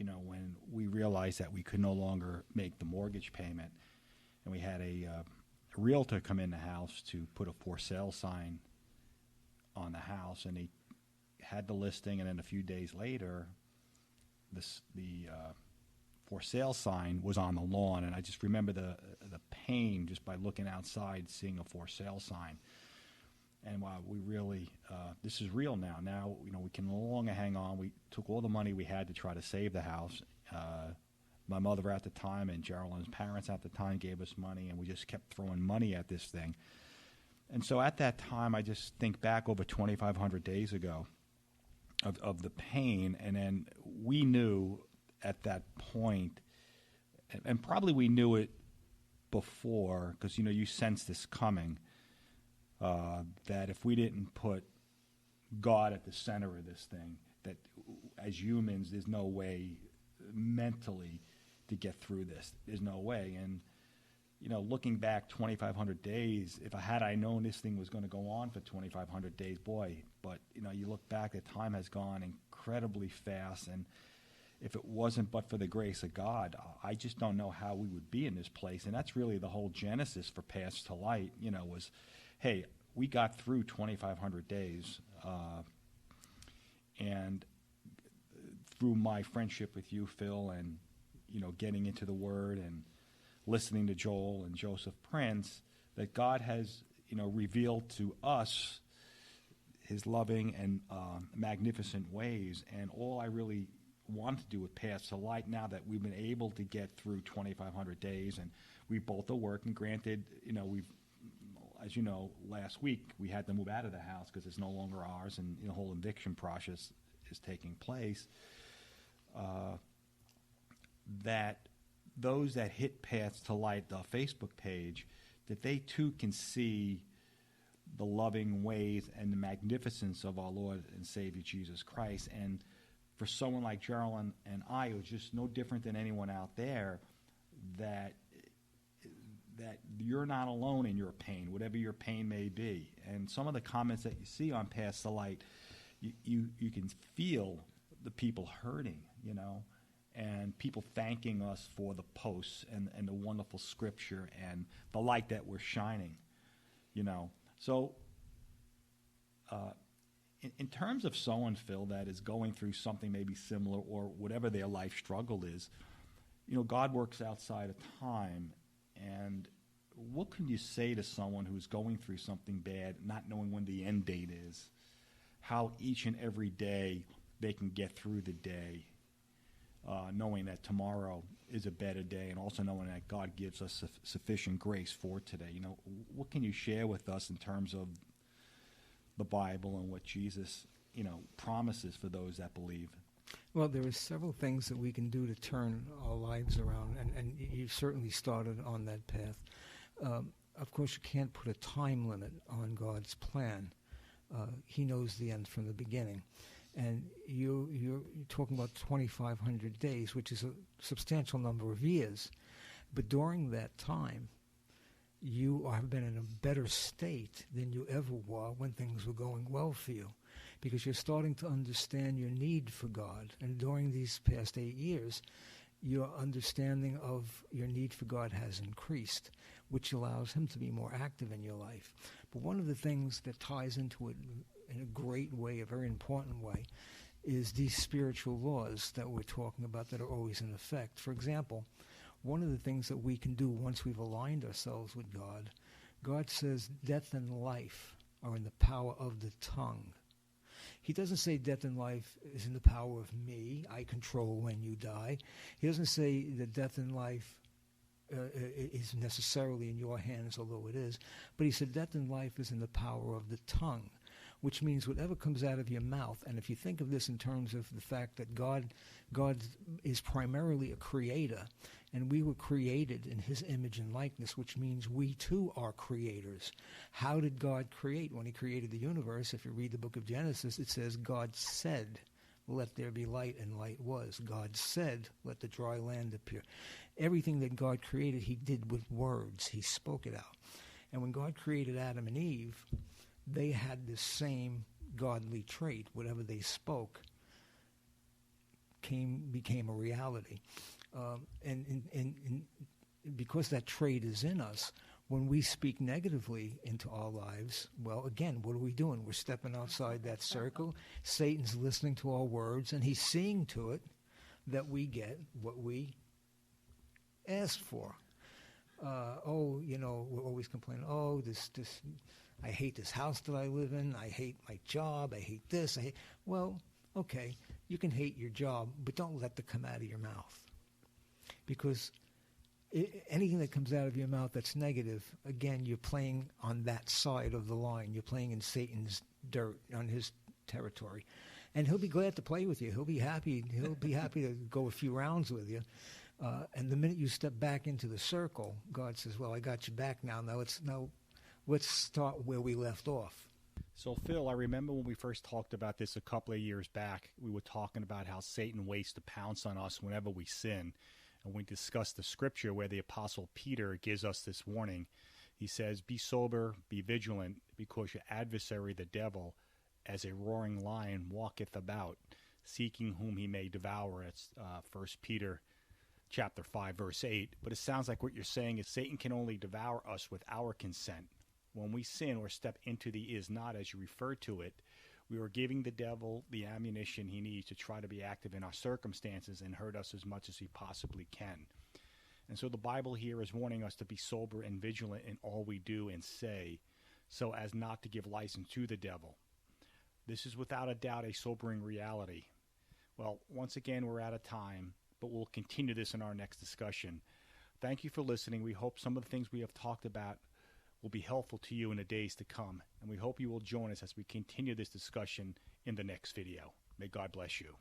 when we realized that we could no longer make the mortgage payment, and we had a realtor come in the house to put a for sale sign on the house, and he had the listing, and then a few days later, the for sale sign was on the lawn, and I just remember the pain just by looking outside, seeing a for sale sign. And wow, we really, this is real now. Now, we can no longer hang on. We took all the money we had to try to save the house. My mother at the time and Geraldine's parents at the time gave us money, and we just kept throwing money at this thing. And so at that time, I just think back over 2,500 days ago of the pain, and then we knew at that point, and probably we knew it before, because, you sense this coming, that if we didn't put God at the center of this thing, that as humans, there's no way mentally to get through this. There's no way. And, looking back 2,500 days, if I known this thing was going to go on for 2,500 days, boy, but, you look back, the time has gone incredibly fast. And if it wasn't but for the grace of God, I just don't know how we would be in this place. And that's really the whole genesis for Paths to Light, was, hey, we got through 2,500 days, and through my friendship with you, Phil, and, getting into the Word and listening to Joel and Joseph Prince, that God has, revealed to us his loving and magnificent ways. And all I really want to do with Paths to Light, now that we've been able to get through 2,500 days, and we both are working, granted, we've, as you know, last week we had to move out of the house because it's no longer ours, and the whole eviction process is taking place, that those that hit Paths to Light, the Facebook page, that they too can see the loving ways and the magnificence of our Lord and Savior Jesus Christ. And for someone like Geraldine and I, it was just no different than anyone out there, that you're not alone in your pain, whatever your pain may be. And some of the comments that you see on Paths to Light, you can feel the people hurting, and people thanking us for the posts and the wonderful scripture and the light that we're shining, So in terms of someone, Phil, that is going through something maybe similar or whatever their life struggle is, God works outside of time. And what can you say to someone who's going through something bad, not knowing when the end date is, how each and every day they can get through the day, knowing that tomorrow is a better day, and also knowing that God gives us sufficient grace for today? What can you share with us in terms of the Bible and what Jesus, promises for those that believe? Well, there are several things that we can do to turn our lives around, and you've certainly started on that path. Of course, you can't put a time limit on God's plan. He knows the end from the beginning. And you're talking about 2,500 days, which is a substantial number of years. But during that time, you have been in a better state than you ever were when things were going well for you, because you're starting to understand your need for God. And during these past 8 years, your understanding of your need for God has increased, which allows him to be more active in your life. But one of the things that ties into it in a great way, a very important way, is these spiritual laws that we're talking about that are always in effect. For example, one of the things that we can do once we've aligned ourselves with God, God says death and life are in the power of the tongue. He doesn't say death and life is in the power of me. I control when you die. He doesn't say that death and life is necessarily in your hands, although it is. But he said death and life is in the power of the tongue, which means whatever comes out of your mouth. And if you think of this in terms of the fact that God is primarily a creator, and we were created in his image and likeness, which means we too are creators. How did God create? When he created the universe, if you read the book of Genesis, it says God said, let there be light, and light was. God said, let the dry land appear. Everything that God created, he did with words. He spoke it out. And when God created Adam and Eve, they had the same godly trait. Whatever they spoke became a reality. And because that trait is in us, when we speak negatively into our lives, well, again, what are we doing? We're stepping outside that circle. Satan's listening to our words, and he's seeing to it that we get what we asked for. We're always complaining, this, I hate this house that I live in. I hate my job. I hate this. Well, okay, you can hate your job, but don't let that come out of your mouth. Because anything that comes out of your mouth that's negative, again, you're playing on that side of the line. You're playing in Satan's dirt, on his territory. And he'll be glad to play with you. He'll be happy. He'll be happy to go a few rounds with you. And the minute you step back into the circle, God says, well, I got you back now. Let's start where we left off. So, Phil, I remember when we first talked about this a couple of years back, we were talking about how Satan waits to pounce on us whenever we sin. And we discussed the scripture where the Apostle Peter gives us this warning. He says, be sober, be vigilant, because your adversary, the devil, as a roaring lion, walketh about, seeking whom he may devour. It's 1 Peter chapter 5, verse 8. But it sounds like what you're saying is Satan can only devour us with our consent. When we sin or step into the is not, as you refer to it, we are giving the devil the ammunition he needs to try to be active in our circumstances and hurt us as much as he possibly can. And so the Bible here is warning us to be sober and vigilant in all we do and say, so as not to give license to the devil. This is without a doubt a sobering reality. Well, once again, we're out of time, but we'll continue this in our next discussion. Thank you for listening. We hope some of the things we have talked about will be helpful to you in the days to come, and we hope you will join us as we continue this discussion in the next video. May God bless you.